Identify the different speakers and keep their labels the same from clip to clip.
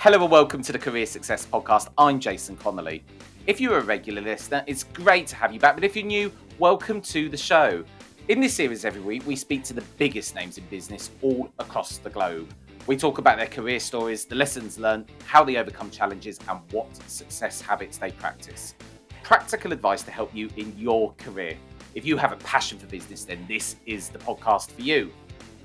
Speaker 1: Hello and welcome to the Career Success Podcast. I'm Jason Connolly. If you're a regular listener, it's great to have you back, but if you're new, welcome to the show. In this series every week, we speak to the biggest names in business all across the globe. We talk about their career stories, the lessons learned, how they overcome challenges, and what success habits they practice. Practical advice to help you in your career. If you have a passion for business, then this is the podcast for you.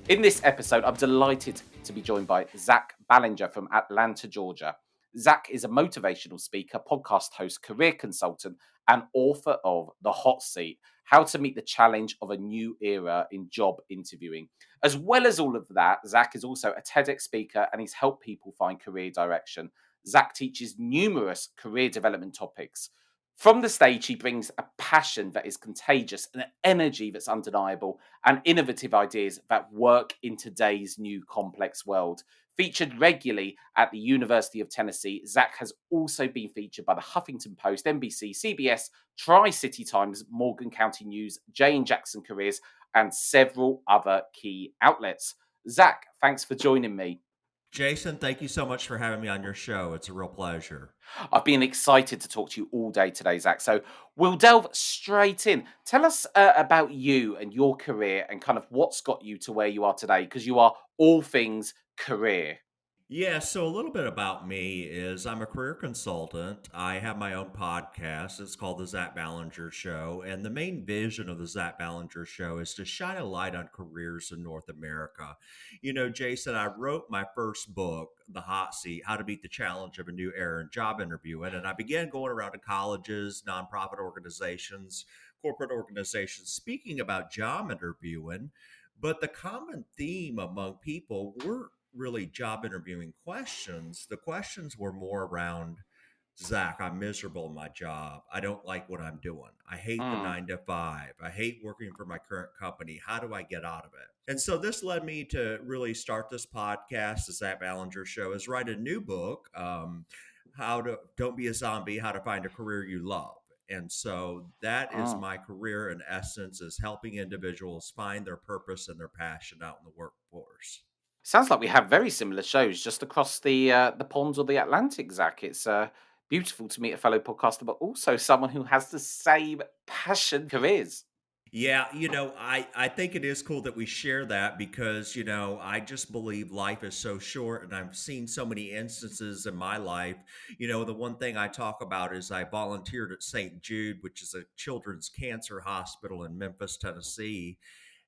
Speaker 1: In this episode, I'm delighted to be joined by Zack Ballinger from Atlanta, Georgia. Zack is a motivational speaker, podcast host, career consultant, and author of The Hot Seat, How to Meet the Challenge of a New Era in Job Interviewing. As well as all of that, Zack is also a TEDx speaker and he's helped people find career direction. Zack teaches numerous career development topics. From the stage, he brings a passion that is contagious, an energy that's undeniable, and innovative ideas that work in today's new complex world. Featured regularly at the University of Tennessee, Zack has also been featured by the Huffington Post, NBC, CBS, Tri-City Times, Morgan County News, Jay and Jackson Careers, and several other key outlets. Zack, thanks for joining me.
Speaker 2: Jason, thank you so much for having me on your show. It's a real pleasure.
Speaker 1: I've been excited to talk to you all day today, Zack. So we'll delve straight in. Tell us about you and your career and kind of what's got you to where you are today, because you are all things career.
Speaker 2: Yeah, so a little bit about me is I'm a career consultant. I have my own podcast. It's called The Zack Ballinger Show. And the main vision of The Zack Ballinger Show is to shine a light on careers in North America. You know, Jason, I wrote my first book, The Hot Seat, How to Beat the Challenge of a New Era in Job Interviewing. And I began going around to colleges, nonprofit organizations, corporate organizations, speaking about job interviewing. But the common theme among people were really job interviewing questions. The questions were more around, Zack, I'm miserable in my job. I don't like what I'm doing. I hate the
Speaker 1: Mm.
Speaker 2: 9 to 5. I hate working for my current company. How do I get out of it? And so this led me to really start this podcast, the Zack Ballinger Show, is write a new book, How to Don't Be a Zombie, How to Find a Career You Love. And so that is
Speaker 1: Mm.
Speaker 2: my career in essence, is helping individuals find their purpose and their passion out in the workforce.
Speaker 1: Sounds like we have very similar shows just across the pond or the Atlantic, Zack. It's beautiful to meet a fellow podcaster, but also someone who has the same passion careers.
Speaker 2: Yeah, I think it is cool that we share that because, I just believe life is so short and I've seen so many instances in my life. The one thing I talk about is I volunteered at St. Jude, which is a children's cancer hospital in Memphis, Tennessee.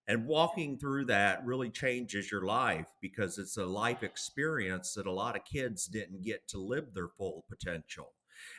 Speaker 2: And walking through that really changes your life because it's a life experience that a lot of kids didn't get to live their full potential.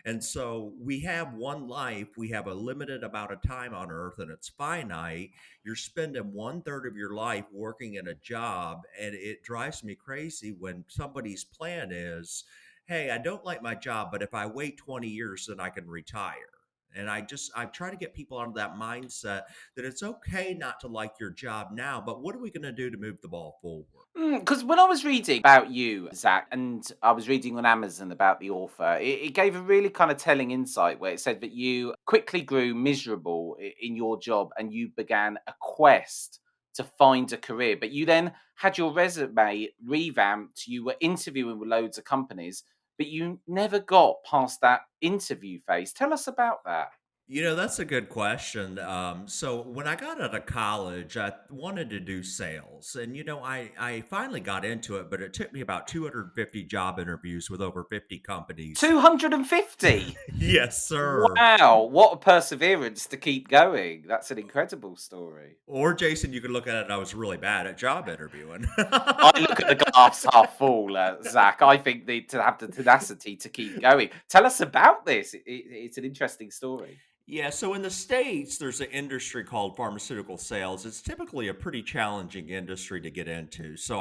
Speaker 2: And so we have one life, we have a limited amount of time on earth, and it's finite. You're spending 1/3 of your life working in a job, and it drives me crazy when somebody's plan is, hey, I don't like my job, but if I wait 20 years, then I can retire. And I try to get people out of that mindset that it's okay not to like your job now, but what are we going to do to move the ball forward?
Speaker 1: Because when I was reading about you, Zach, and I was reading on Amazon about the author, it gave a really kind of telling insight where it said that you quickly grew miserable in your job and you began a quest to find a career. But you then had your resume revamped, you were interviewing with loads of companies, but you never got past that interview phase. Tell us about that.
Speaker 2: That's a good question. So when I got out of college, I wanted to do sales. And, I finally got into it, but it took me about 250 job interviews with over 50 companies.
Speaker 1: 250.
Speaker 2: Yes, sir.
Speaker 1: Wow, what a perseverance to keep going. That's an incredible story.
Speaker 2: Or, Jason, you could look at it, I was really bad at job interviewing.
Speaker 1: I look at the glass half full, Zach. I think to have the tenacity to keep going. Tell us about this. It's an interesting story.
Speaker 2: Yeah, so in the States, there's an industry called pharmaceutical sales. It's typically a pretty challenging industry to get into. So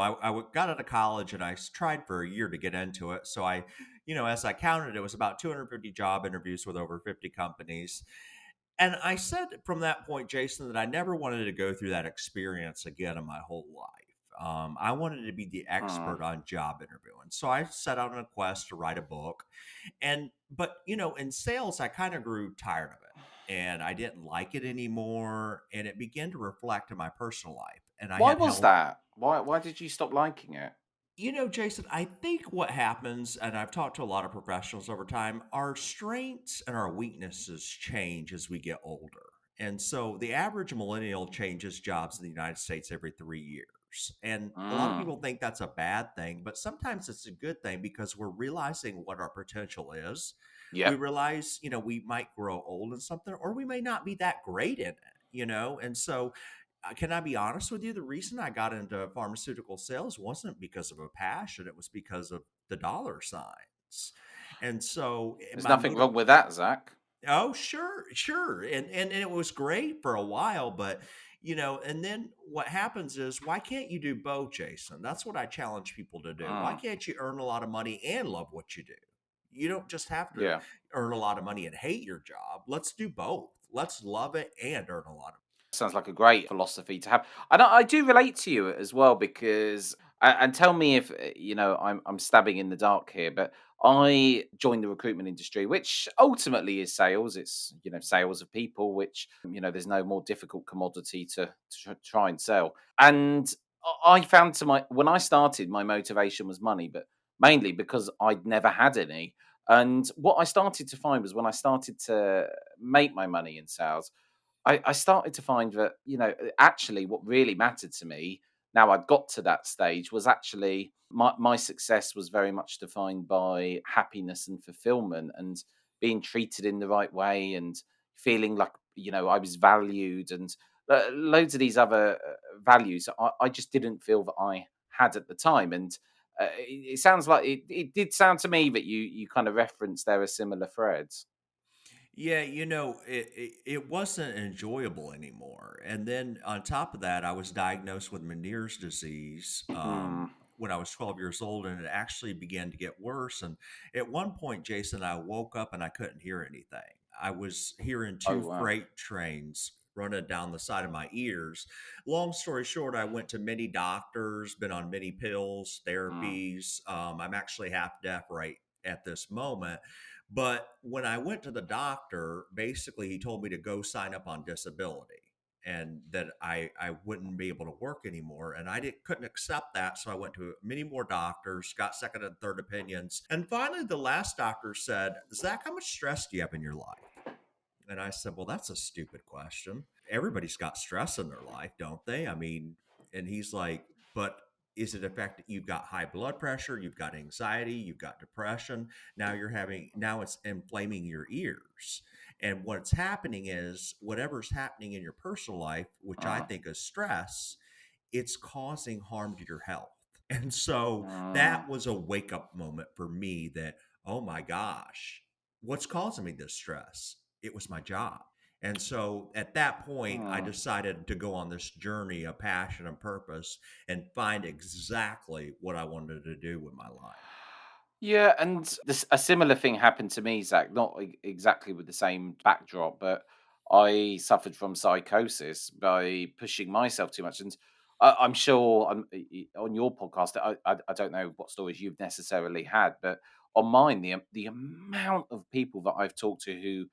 Speaker 2: got out of college and tried for a year to get into it. So as I counted, it was about 250 job interviews with over 50 companies. And I said from that point, Jason, that I never wanted to go through that experience again in my whole life. I wanted to be the
Speaker 1: Mm.
Speaker 2: expert on job interviewing. So I set out on a quest to write a book. But in sales, I kind of grew tired of it and I didn't like it anymore. And it began to reflect in my personal life. And I
Speaker 1: Why
Speaker 2: had
Speaker 1: was
Speaker 2: held
Speaker 1: that? Why did you stop liking it?
Speaker 2: Jason, I think what happens, and I've talked to a lot of professionals over time, our strengths and our weaknesses change as we get older. And so the average millennial changes jobs in the United States every 3 years. And a lot of
Speaker 1: Mm.
Speaker 2: people think that's a bad thing, but sometimes it's a good thing because we're realizing what our potential is. We
Speaker 1: Yep.
Speaker 2: realize, we might grow old in something or we may not be that great in it. And so can I be honest with you? The reason I got into pharmaceutical sales wasn't because of a passion, it was because of the dollar signs. And so
Speaker 1: There's
Speaker 2: my
Speaker 1: nothing
Speaker 2: motive
Speaker 1: wrong with that, Zach.
Speaker 2: Oh, sure, sure. And it was great for a while, but and then what happens is why can't you do both, Jason? That's what I challenge people to do. Why
Speaker 1: Mm.
Speaker 2: can't you earn a lot of money and love what you do? You don't just have to
Speaker 1: Yeah.
Speaker 2: earn a lot of money and hate your job. Let's do both. Let's love it and earn a lot of.
Speaker 1: Sounds like a great philosophy to have. And I do relate to you as well because, and tell me if I'm stabbing in the dark here, but I joined the recruitment industry, which ultimately is sales. It's sales of people, which there's no more difficult commodity to try and sell. And I found to my when I started, my motivation was money, but mainly because I'd never had any. And what I started to find was when I started to make my money in sales. I started to find that, actually what really mattered to me, now I'd got to that stage, was actually my success was very much defined by happiness and fulfillment and being treated in the right way and feeling like, I was valued and loads of these other values I just didn't feel that I had at the time. And it sounds like it did sound to me that you kind of referenced there are similar threads.
Speaker 2: Yeah, it wasn't enjoyable anymore. And then on top of that, I was diagnosed with Meniere's disease
Speaker 1: Mm.
Speaker 2: when I was 12 years old, and it actually began to get worse. And at one point, Jason, I woke up and I couldn't hear anything. I was hearing
Speaker 1: Oh,
Speaker 2: two
Speaker 1: wow.
Speaker 2: freight trains running down the side of my ears. Long story short, I went to many doctors, been on many pills,
Speaker 1: Mm.
Speaker 2: therapies. I'm actually half deaf right at this moment, but when I went to the doctor, basically he told me to go sign up on disability and that I wouldn't be able to work anymore. And couldn't accept that. So I went to many more doctors, got second and third opinions. And finally the last doctor said, Zach, how much stress do you have in your life? And I said, well, that's a stupid question. Everybody's got stress in their life, don't they? I mean, and he's like, but is it affecting you've got high blood pressure, you've got anxiety, you've got depression. Now it's inflaming your ears. And what's happening is whatever's happening in your personal life, which I
Speaker 1: Mm.
Speaker 2: think is stress, it's causing harm to your health. And so
Speaker 1: Mm.
Speaker 2: that was a wake up moment for me that, oh my gosh, what's causing me this stress? It was my job. And so at that point, I
Speaker 1: Mm.
Speaker 2: decided to go on this journey of passion and purpose and find exactly what I wanted to do with my life.
Speaker 1: Yeah, and a similar thing happened to me, Zach. Not exactly with the same backdrop, but I suffered from psychosis by pushing myself too much. And I'm sure on your podcast, I don't know what stories you've necessarily had, but on mine, the amount of people that I've talked to who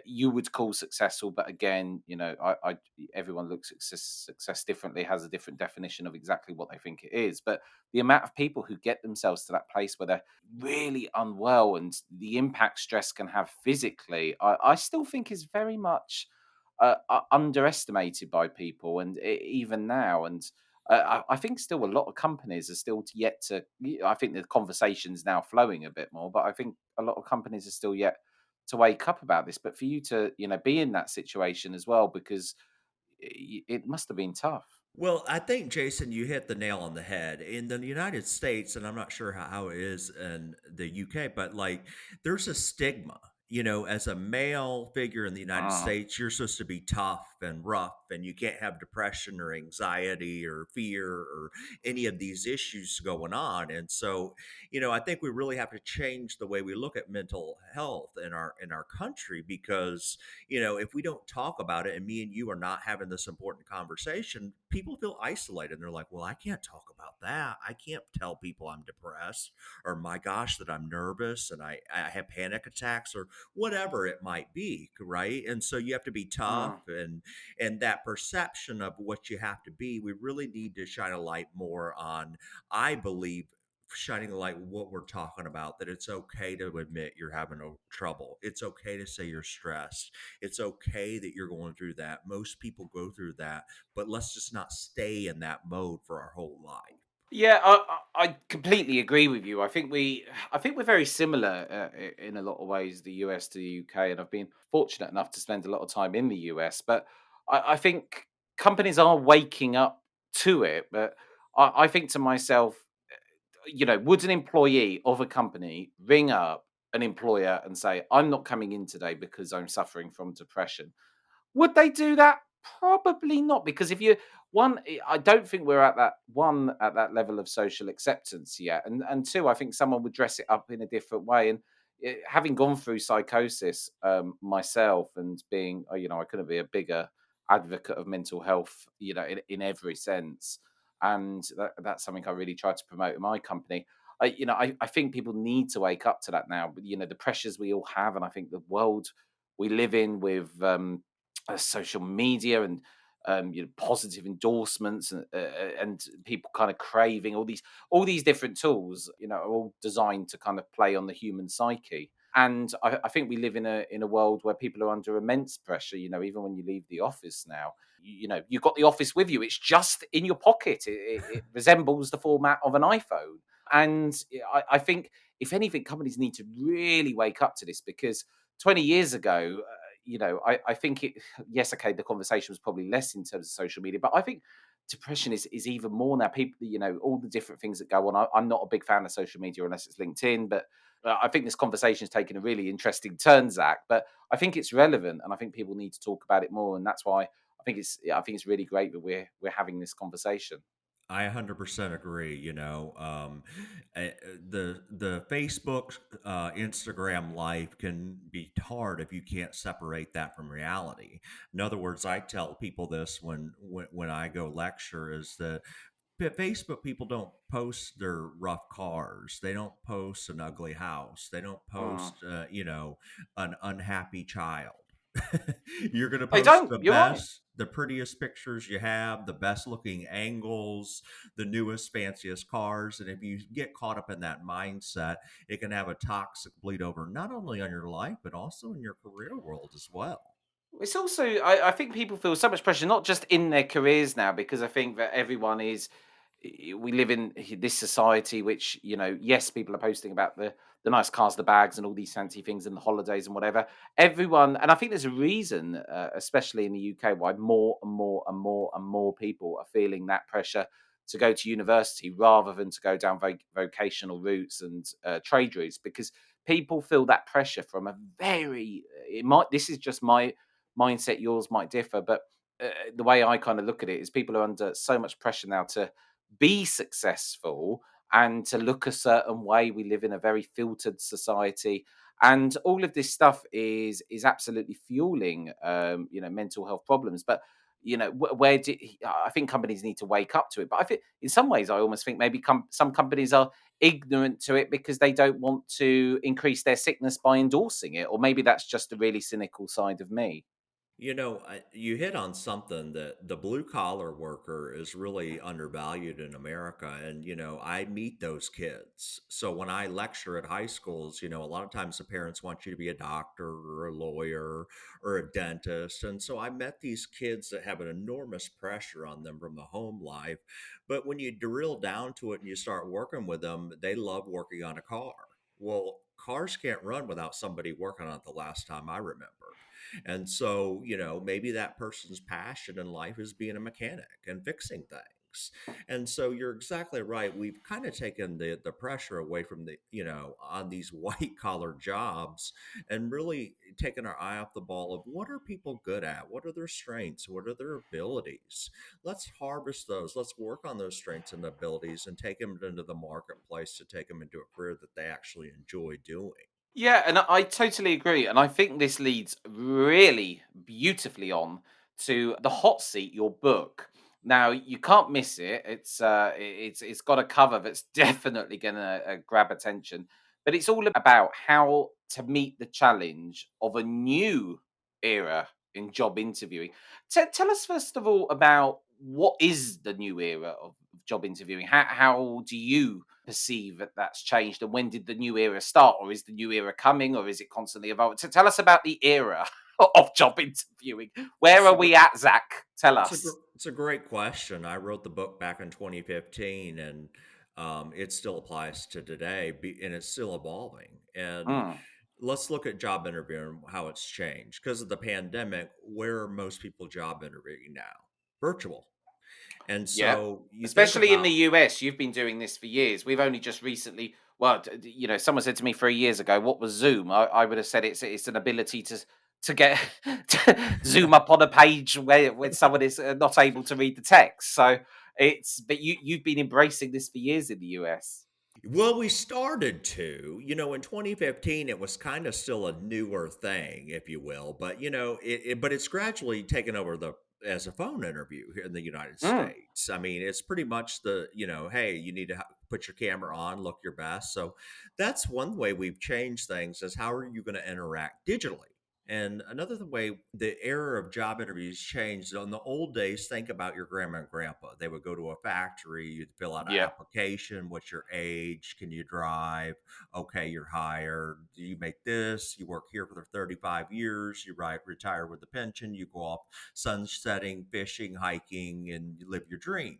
Speaker 1: you would call successful, but again, everyone looks at success differently, has a different definition of exactly what they think it is. But the amount of people who get themselves to that place where they're really unwell and the impact stress can have physically, I still think is very much underestimated by people, and even now. And I think still a lot of companies are still yet to. I think the conversation's now flowing a bit more, but I think a lot of companies are still yet to wake up about this. But for you to be in that situation as well, because it must have been tough.
Speaker 2: Well, I think, Jason, you hit the nail on the head. In the United States, and I'm not sure how it is in the UK, but like there's a stigma. As a male figure in the United
Speaker 1: Mm,
Speaker 2: States, you're supposed to be tough and rough, and you can't have depression or anxiety or fear or any of these issues going on. And so, I think we really have to change the way we look at mental health in our country because if we don't talk about it and me and you are not having this important conversation, people feel isolated. And they're like, well, I can't talk about that. I can't tell people I'm depressed or my gosh, that I'm nervous and I have panic attacks or whatever it might be. Right. And so you have to be tough
Speaker 1: mm,
Speaker 2: and that perception of what you have to be, we really need to shine a light more on, I believe, shining the light what we're talking about, that it's okay to admit you're having trouble. It's okay to say you're stressed. It's okay that you're going through that. Most people go through that, but let's just not stay in that mode for our whole life.
Speaker 1: Yeah, I completely agree with you. I think we're very similar in a lot of ways, the US to the UK, and I've been fortunate enough to spend a lot of time in the US. But I think companies are waking up to it. But I think to myself, would an employee of a company ring up an employer and say, "I'm not coming in today because I'm suffering from depression"? Would they do that? Probably not, because if you I don't think we're at that level of social acceptance yet, and two, I think someone would dress it up in a different way. And having gone through psychosis myself, and being, I couldn't be a bigger advocate of mental health, in every sense, and that's something I really try to promote in my company. I think people need to wake up to that now. But the pressures we all have, and I think the world we live in with social media and positive endorsements, and people kind of craving all these different tools, are all designed to kind of play on the human psyche. And I think we live in a world where people are under immense pressure. Even when you leave the office now, you've got the office with you. It's just in your pocket. It resembles the format of an iPhone. And I think, if anything, companies need to really wake up to this, because 20 years ago, I think yes, okay, the conversation was probably less in terms of social media, but I think depression is even more now. People, all the different things that go on. I'm not a big fan of social media unless it's LinkedIn, but I think this conversation has taken a really interesting turn, Zach. But I think it's relevant, and I think people need to talk about it more, and that's why I think it's really great that we're having this conversation.
Speaker 2: I 100% agree. The Facebook, Instagram life can be hard if you can't separate that from reality. In other words, I tell people this when I go lecture, is that Facebook people don't post their rough cars. They don't post an ugly house. They don't
Speaker 1: Mm.
Speaker 2: post, an unhappy child. You're going to
Speaker 1: They
Speaker 2: post
Speaker 1: don't.
Speaker 2: the
Speaker 1: You're right.
Speaker 2: best, the prettiest pictures you have, the best looking angles, the newest, fanciest cars. And if you get caught up in that mindset, it can have a toxic bleed over not only on your life, but also in your career world as well.
Speaker 1: It's also, I think people feel so much pressure, not just in their careers now, because I think that everyone is. We live in this society, which, yes, people are posting about the nice cars, the bags, and all these fancy things, and the holidays and whatever. Everyone, and I think there's a reason, especially in the UK, why more and more and more and more people are feeling that pressure to go to university rather than to go down vocational routes and trade routes, because people feel that pressure from a very. It might. This is just my mindset, yours might differ, but the way I kind of look at it is people are under so much pressure now to be successful and to look a certain way. We live in a very filtered society, and all of this stuff is absolutely fueling mental health problems. But where do I think companies need to wake up to it? But I think in some ways I almost think maybe some companies are ignorant to it because they don't want to increase their sickness by endorsing it, or maybe that's just a really cynical side of me.
Speaker 2: You hit on something, that the blue collar worker is really undervalued in America. And, I meet those kids. So when I lecture at high schools, a lot of times the parents want you to be a doctor or a lawyer or a dentist. And so I met these kids that have an enormous pressure on them from the home life. But when you drill down to it and you start working with them, they love working on a car. Well, cars can't run without somebody working on it the last time I remember. And so, maybe that person's passion in life is being a mechanic and fixing things. And so you're exactly right. We've kind of taken the pressure away from on these white collar jobs, and really taken our eye off the ball of what are people good at? What are their strengths? What are their abilities? Let's harvest those. Let's work on those strengths and abilities and take them into the marketplace to take them into a career that they actually enjoy doing.
Speaker 1: Yeah, and I totally agree. And I think this leads really beautifully on to The Hot Seat, your book. Now, you can't miss it. It's got a cover that's definitely going to grab attention. But it's all about how to meet the challenge of a new era in job interviewing. Tell us first of all about what is the new era of job interviewing. How do you perceive that that's changed, and when did the new era start, or is the new era coming, or is it constantly evolving? So tell us about the era of job interviewing. Where
Speaker 2: It's
Speaker 1: are
Speaker 2: a, gr-
Speaker 1: we at, Zach? Tell us.
Speaker 2: it's a great question. I wrote the book back in 2015, and it still applies to today, and it's still evolving. And
Speaker 1: Mm,
Speaker 2: let's look at job interviewing, how it's changed. Because of the pandemic, where are most people job interviewing now? Virtual. And
Speaker 1: yeah,
Speaker 2: so you think
Speaker 1: especially in the
Speaker 2: about,
Speaker 1: US, you've been doing this for years. We've only just recently, well, someone said to me 3 years ago, "What was Zoom?" I would have said it's an ability to get to zoom up on a page where when someone is not able to read the text. So but you've been embracing this for years in the US.
Speaker 2: well, we started to, in 2015, it was kind of still a newer thing, if you will, but but it's gradually taken over as a phone interview here in the United
Speaker 1: Mm,
Speaker 2: States. I mean, it's pretty much hey, you need to put your camera on, look your best. So that's one way we've changed things is how are you going to interact digitally? And another way the era of job interviews changed. In the old days, think about your grandma and grandpa. They would go to a factory, you'd fill out an
Speaker 1: yeah.
Speaker 2: application. What's your age? Can you drive? Okay, you're hired. Do you make this? You work here for 35 years. You retire with a pension. You go off sunsetting, fishing, hiking, and you live your dream.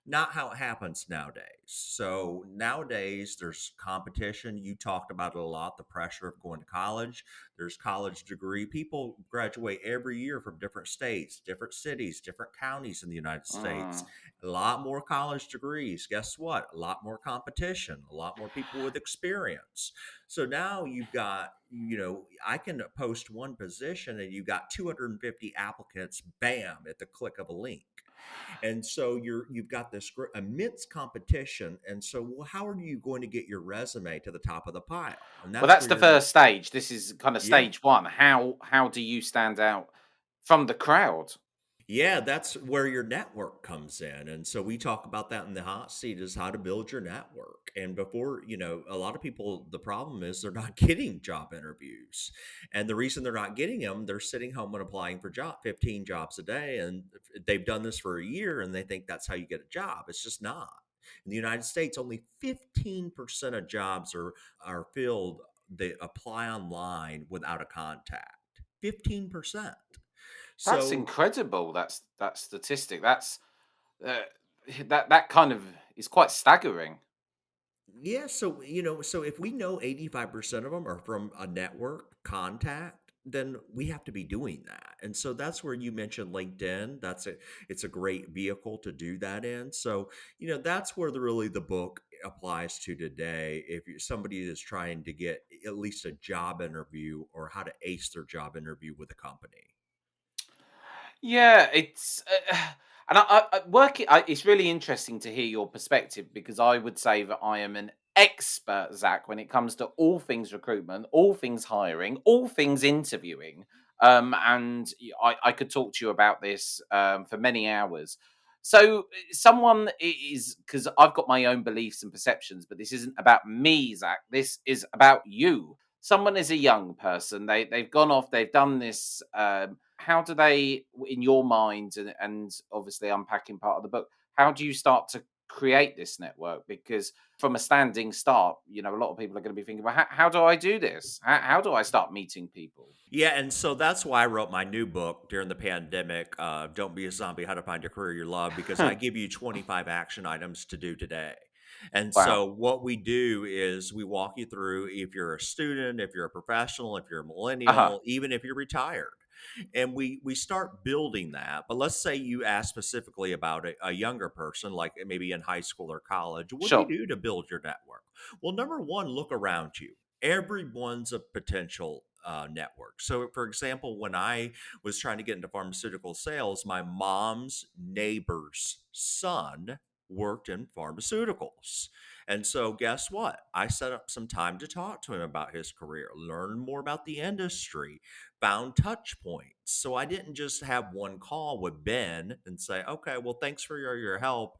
Speaker 2: Not how it happens nowadays. So nowadays, there's competition. You talked about it a lot, the pressure of going to college. There's college degree. People graduate every year from different states, different cities, different counties in the United States.
Speaker 1: Mm.
Speaker 2: A lot more college degrees. Guess what? A lot more competition, a lot more people with experience. So now you've got, I can post one position and you've got 250 applicants, bam, at the click of a link. And so you've got this immense competition. And so, well, how are you going to get your resume to the top of the pile? And
Speaker 1: Well,
Speaker 2: that's
Speaker 1: that's
Speaker 2: where
Speaker 1: the
Speaker 2: you're
Speaker 1: first stage. This is kind of
Speaker 2: yeah.
Speaker 1: stage one. How do you stand out from the crowd?
Speaker 2: Yeah, that's where your network comes in. And so we talk about that in the hot seat is how to build your network. And before, a lot of people, the problem is they're not getting job interviews. And the reason they're not getting them, they're sitting home and applying for 15 jobs a day. And they've done this for a year and they think that's how you get a job. It's just not. In the United States, only 15% of jobs are filled. They apply online without a contact. 15%.
Speaker 1: That's
Speaker 2: So
Speaker 1: incredible. That statistic. Uh, that kind of is quite staggering.
Speaker 2: yeah, so so if we know 85% of them are from a network contact, then we have to be doing that. And so that's where you mentioned LinkedIn. It's a great vehicle to do that in. So, that's where the book applies to today. If somebody is trying to get at least a job interview or how to ace their job interview with a company.
Speaker 1: Yeah, it's and it's really interesting to hear your perspective because I would say that I am an expert, Zach, when it comes to all things recruitment, all things hiring, all things interviewing. I could talk to you about this for many hours. So, someone is because I've got my own beliefs and perceptions, but this isn't about me, Zach. This is about you. Someone is a young person. They've gone off. They've done this. How do they, in your mind, and obviously unpacking part of the book, how do you start to create this network? Because from a standing start, a lot of people are going to be thinking, well, how do I do this? How do I start meeting people?
Speaker 2: Yeah, and so that's why I wrote my new book during the pandemic, Don't Be a Zombie, How to Find a Career You Love, because I give you 25 action items to do today. And
Speaker 1: Wow.
Speaker 2: so what we do is we walk you through if you're a student, if you're a professional, if you're a
Speaker 1: Uh huh.
Speaker 2: millennial, even if you're retired. And we start building that. But let's say you ask specifically about a younger person, like maybe in high school or college. What do you
Speaker 1: Sure.
Speaker 2: do to build your network? Well, number one, look around you. Everyone's a potential network. So, for example, when I was trying to get into pharmaceutical sales, my mom's neighbor's son worked in pharmaceuticals. And so, guess what? I set up some time to talk to him about his career, learn more about the industry, found touch points. So, I didn't just have one call with Ben and say, okay, well, thanks for your help.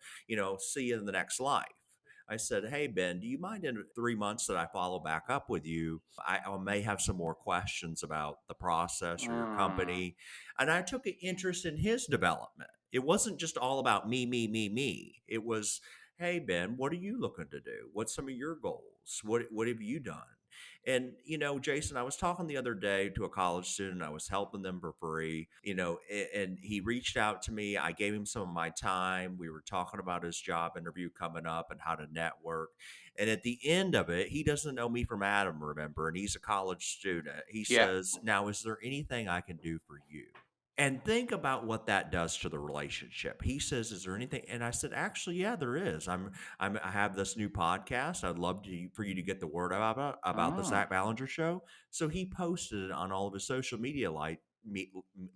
Speaker 2: See you in the next life. I said, "Hey, Ben, do you mind in 3 months that I follow back up with you? I may have some more questions about the process or your
Speaker 1: Mm,
Speaker 2: company." And I took an interest in his development. It wasn't just all about me, me, me, me. It was, "Hey Ben, what are you looking to do? What's some of your goals? What have you done?" And Jason, I was talking the other day to a college student. I was helping them for free, and he reached out to me. I gave him some of my time. We were talking about his job interview coming up and how to network. And at the end of it, he doesn't know me from Adam, remember? And he's a college student. He
Speaker 1: Yeah.
Speaker 2: says, "Now, is there anything I can do for you?" And think about what that does to the relationship. He says, "Is there anything?" And I said, "Actually, yeah, there is. I have this new podcast. I'd love for you to get the word about the
Speaker 1: Mm.
Speaker 2: Zack Ballinger show." So he posted it on all of his social media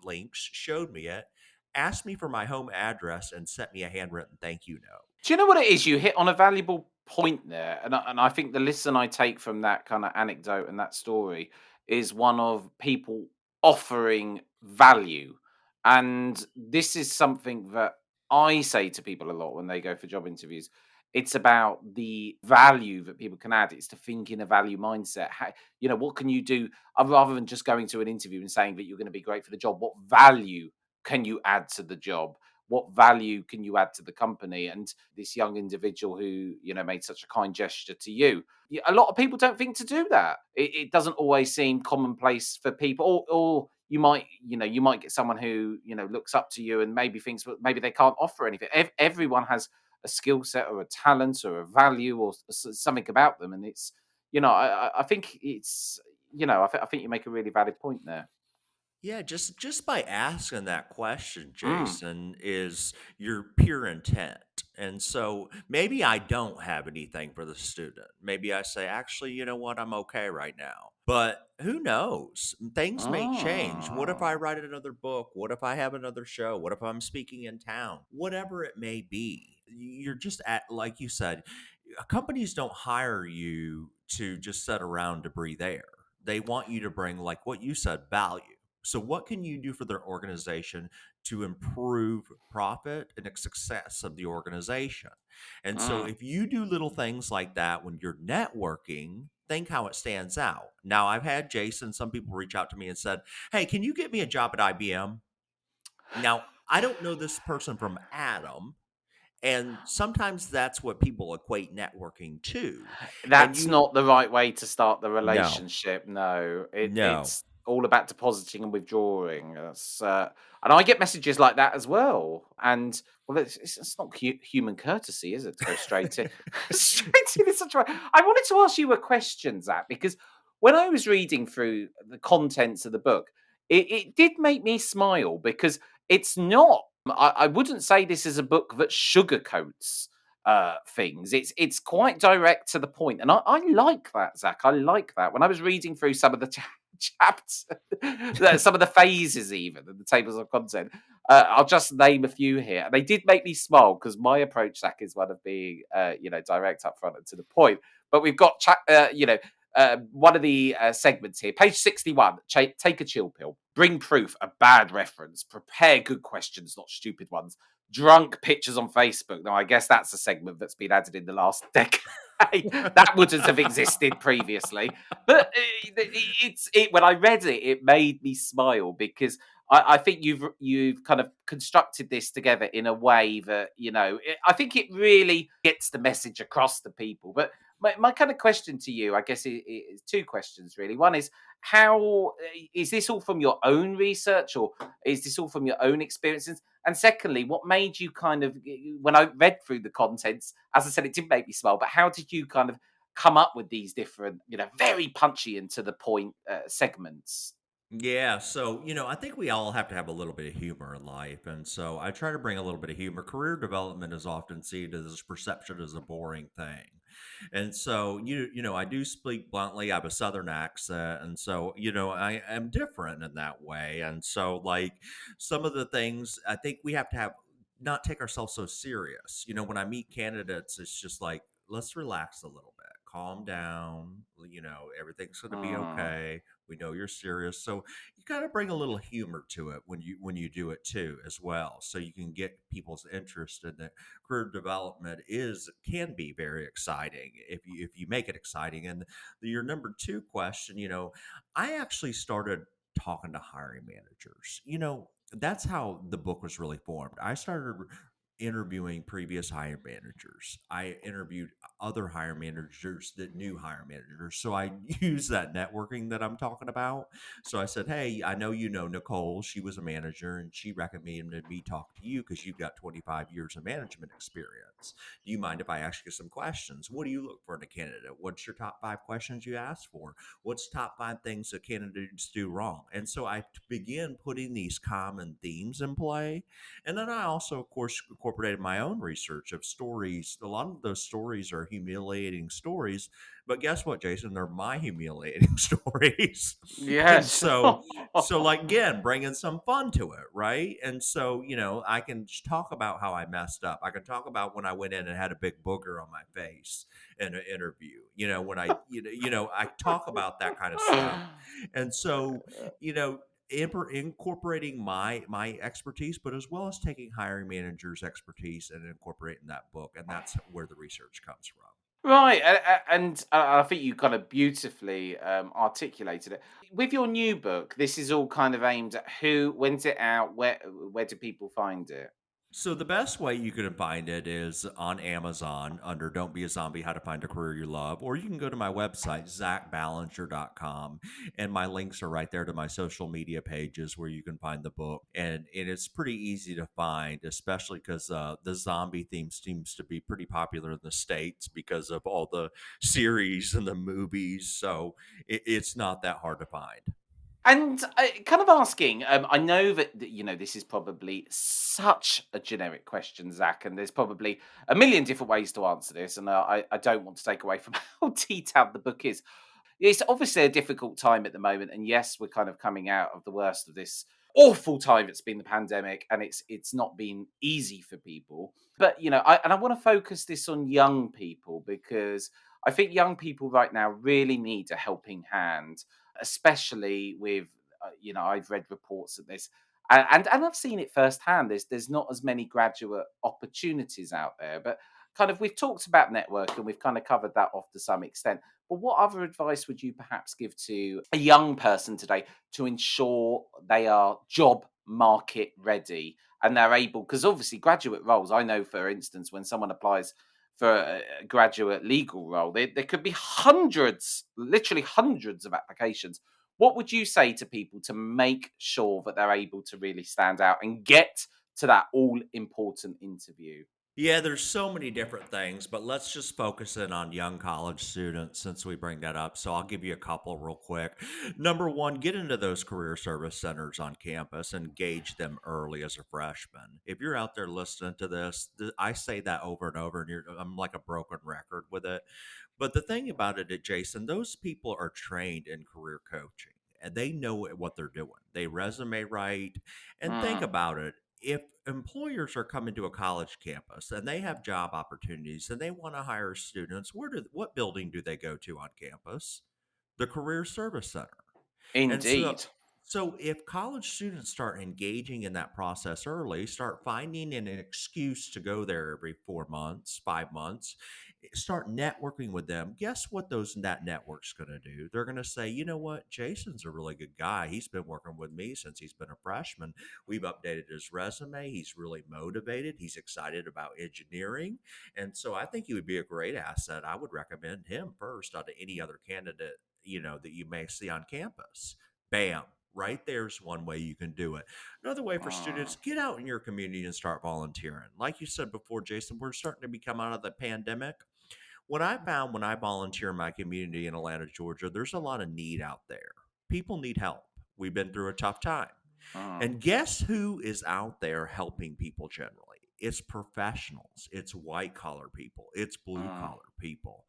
Speaker 2: links, showed me it, asked me for my home address, and sent me a handwritten thank you note.
Speaker 1: Do you know what it is? You hit on a valuable point there, and I think the lesson I take from that kind of anecdote and that story is one of people offering value, and this is something that I say to people a lot when they go for job interviews. It's about the value that people can add. It's to think in a value mindset. How, what can you do rather than just going to an interview and saying that you're going to be great for the job? What value can you add to the job? What value can you add to the company? And this young individual who made such a kind gesture to you, a lot of people don't think to do that. It doesn't always seem commonplace for people, or you might get someone who looks up to you and maybe thinks, well, maybe they can't offer anything. Everyone has a skill set or a talent or a value or something about them, and it's I think it's I think you make a really valid point there.
Speaker 2: Yeah, just by asking that question,
Speaker 1: Mm.
Speaker 2: Jason, is your pure intent. And so maybe I don't have anything for the student. Maybe I say, "Actually, you know what? I'm okay right now." But who knows? Things may change. What if I
Speaker 1: Ah.
Speaker 2: write another book? What if I have another show? What if I'm speaking in town? Whatever it may be. You're just at, like you said, companies don't hire you to just sit around to breathe air. They want you to bring, like what you said, value. So, what can you do for their organization to improve profit and the success of the organization? And so,
Speaker 1: Mm.
Speaker 2: if you do little things like that when you're networking, think how it stands out. Now, I've had Jason, some people reach out to me and said, "Hey, can you get me a job at IBM?" Now, I don't know this person from Adam. And sometimes that's what people equate networking to. And
Speaker 1: That's
Speaker 2: you,
Speaker 1: not the right way to start the
Speaker 2: no,
Speaker 1: relationship, no.
Speaker 2: no.
Speaker 1: It's all about depositing and withdrawing, and I get messages like that as well, and, well, it's not human courtesy, is it, to go straight in straight in such a way. I wanted to ask you a question, Zach, because when I was reading through the contents of the book, it did make me smile because it's not I wouldn't say this is a book that sugarcoats things. It's quite direct to the point, and I like that, Zach. I like that. When I was reading through some of the chapters, some of the phases, even and the tables of content, I'll just name a few here. They did make me smile because my approach, Zach, is one of being direct, upfront, and to the point. But we've got one of the segments here, page 61. Take a chill pill. Bring proof, a bad reference. Prepare good questions, not stupid ones. Drunk pictures on Facebook. Now, I guess that's a segment that's been added in the last decade. That wouldn't have existed previously. But when I read it, it made me smile because I think you've kind of constructed this together in a way that I think it really gets the message across to people. But my kind of question to you, I guess, is two questions really. One is, how is this all from your own research, or is this all from your own experiences? And secondly, what made you kind of, when I read through the contents, as I said, it did make me smile, but how did you kind of come up with these different, very punchy and to the point segments?
Speaker 2: Yeah, so I think we all have to have a little bit of humor in life, and so I try to bring a little bit of humor. Career development is often seen as perception as a boring thing, and so I do speak bluntly. I have a Southern accent, and so I am different in that way, and so like some of the things I think we have to have not take ourselves so serious. When I meet candidates, it's just like let's relax a little bit, calm down. Everything's going to be
Speaker 1: Mm.
Speaker 2: okay. We know you're serious, so you got to bring a little humor to it when you do it too as well, so you can get people's interest in it. Career development can be very exciting if you make it exciting. And your number two question, I actually started talking to hiring managers. That's how the book was really formed. I started interviewing previous hire managers. I interviewed other hire managers that knew hire managers. So I use that networking that I'm talking about. So I said, "Hey, I know you know Nicole. She was a manager and she recommended me talk to you because you've got 25 years of management experience. Do you mind if I ask you some questions? What do you look for in a candidate? What's your top 5 questions you ask for? What's top 5 things that candidates do wrong?" And so I begin putting these common themes in play. And then I also, of course, incorporated my own research of stories. A lot of those stories are humiliating stories, but guess what, Jason? They're my humiliating stories.
Speaker 1: Yeah,
Speaker 2: And
Speaker 1: sure.
Speaker 2: so like again, bringing some fun to it, right? And so, I can just talk about how I messed up. I can talk about when I went in and had a big booger on my face in an interview. When I talk about that kind of stuff. And so, you know, incorporating my expertise, but as well as taking hiring managers' expertise and incorporating that book, and that's where the research comes from.
Speaker 1: Right, and I think you kind of beautifully articulated it. With your new book, this is all kind of aimed at who, when's it out, where do people find it?
Speaker 2: So the best way you can find it is on Amazon under Don't Be a Zombie, How to Find a Career You Love, or you can go to my website, zackballinger.com, and my links are right there to my social media pages where you can find the book. And it's pretty easy to find, especially because the zombie theme seems to be pretty popular in the States because of all the series and the movies. So it's not that hard to find.
Speaker 1: And kind of asking, I know that this is probably such a generic question, Zach, and there's probably a million different ways to answer this, and I don't want to take away from how detailed the book is. It's obviously a difficult time at the moment, and yes, we're kind of coming out of the worst of this awful time it's been the pandemic, and it's not been easy for people. But I want to focus this on young people because I think young people right now really need a helping hand, especially with I've read reports of this. And I've seen it firsthand. There's not as many graduate opportunities out there, but kind of we've talked about network and we've kind of covered that off to some extent. But what other advice would you perhaps give to a young person today to ensure they are job market ready and they're able? Because obviously, graduate roles, I know, for instance, when someone applies for a graduate legal role, there could be hundreds, literally hundreds of applications. What would you say to people to make sure that they're able to really stand out and get to that all important interview?
Speaker 2: Yeah, there's so many different things, but let's just focus in on young college students since we bring that up. So I'll give you a couple real quick. Number one, get into those career service centers on campus and engage them early as a freshman. If you're out there listening to this, I say that over and over, and I'm like a broken record with it. But the thing about it, Jason, those people are trained in career coaching and they know what they're doing. They resume write and think
Speaker 1: Mm,
Speaker 2: about it. If employers are coming to a college campus and they have job opportunities and they want to hire students, what building do they go to on campus? The Career Service Center. And
Speaker 1: indeed.
Speaker 2: so if college students start engaging in that process early, start finding an excuse to go there every 4 months, 5 months, start networking with them. Guess what that network's going to do? They're going to say, you know what, Jason's a really good guy. He's been working with me since he's been a freshman. We've updated his resume. He's really motivated. He's excited about engineering. And so I think he would be a great asset. I would recommend him first out of any other candidate, that you may see on campus. Bam. Right there's one way you can do it. Another way for
Speaker 1: Mm,
Speaker 2: students, get out in your community and start volunteering. Like you said before, Jason, we're starting to become out of the pandemic. What I found when I volunteer in my community in Atlanta, Georgia, there's a lot of need out there. People need help. We've been through a tough time.
Speaker 1: mm,
Speaker 2: And guess who is out there helping people generally? It's professionals, it's white collar people, it's blue
Speaker 1: mm.
Speaker 2: collar people.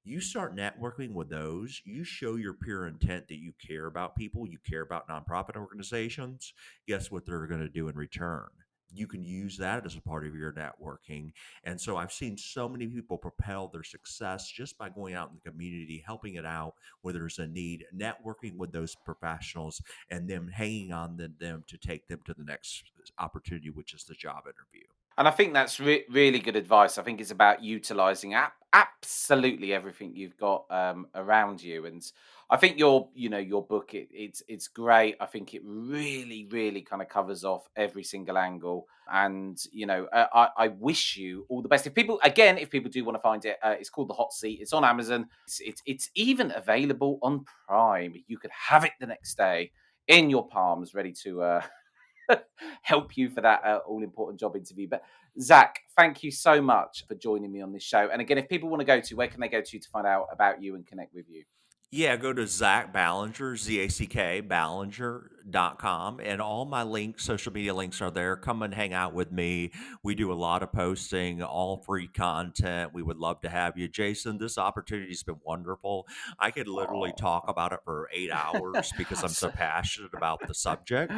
Speaker 2: You start networking with those, you show your pure intent that you care about people, you care about nonprofit organizations. Guess what they're going to do in return? You can use that as a part of your networking. And so I've seen so many people propel their success just by going out in the community, helping it out where there's a need, networking with those professionals, and them hanging on to them to take them to the next opportunity, which is the job interview.
Speaker 1: And I think that's really good advice. I think it's about utilizing absolutely everything you've got around you. And I think your book, it's great. I think it really, really kind of covers off every single angle. And I wish you all the best. If people do want to find it, it's called The Hot Seat. It's on Amazon. It's even available on Prime. You could have it the next day in your palms, ready to help you for that all important job interview. But Zack, thank you so much for joining me on this show. And again, if people want to go to, where can they go to find out about you and connect with you?
Speaker 2: Yeah, go to Zack Ballinger, ZACK, Ballinger.com, and all my links, social media links are there. Come and hang out with me. We do a lot of posting, all free content. We would love to have you. Jason, this opportunity has been wonderful. I could literally
Speaker 1: Oh,
Speaker 2: talk about it for 8 hours because I'm so passionate about the subject.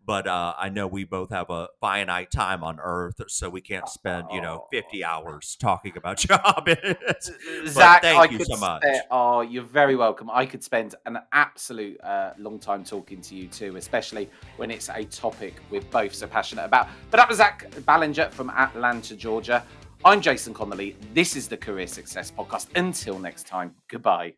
Speaker 2: But I know we both have a finite time on earth, so we can't spend,
Speaker 1: oh.
Speaker 2: 50 hours talking about job. But
Speaker 1: Zach, I
Speaker 2: thank you
Speaker 1: could
Speaker 2: so
Speaker 1: spare.
Speaker 2: much.
Speaker 1: Oh, you're very welcome. I could spend an absolute long time talking to you too, especially when it's a topic we're both so passionate about. But that was Zack Ballinger from Atlanta, Georgia. I'm Jason Connolly. This is the Career Success Podcast. Until next time, goodbye.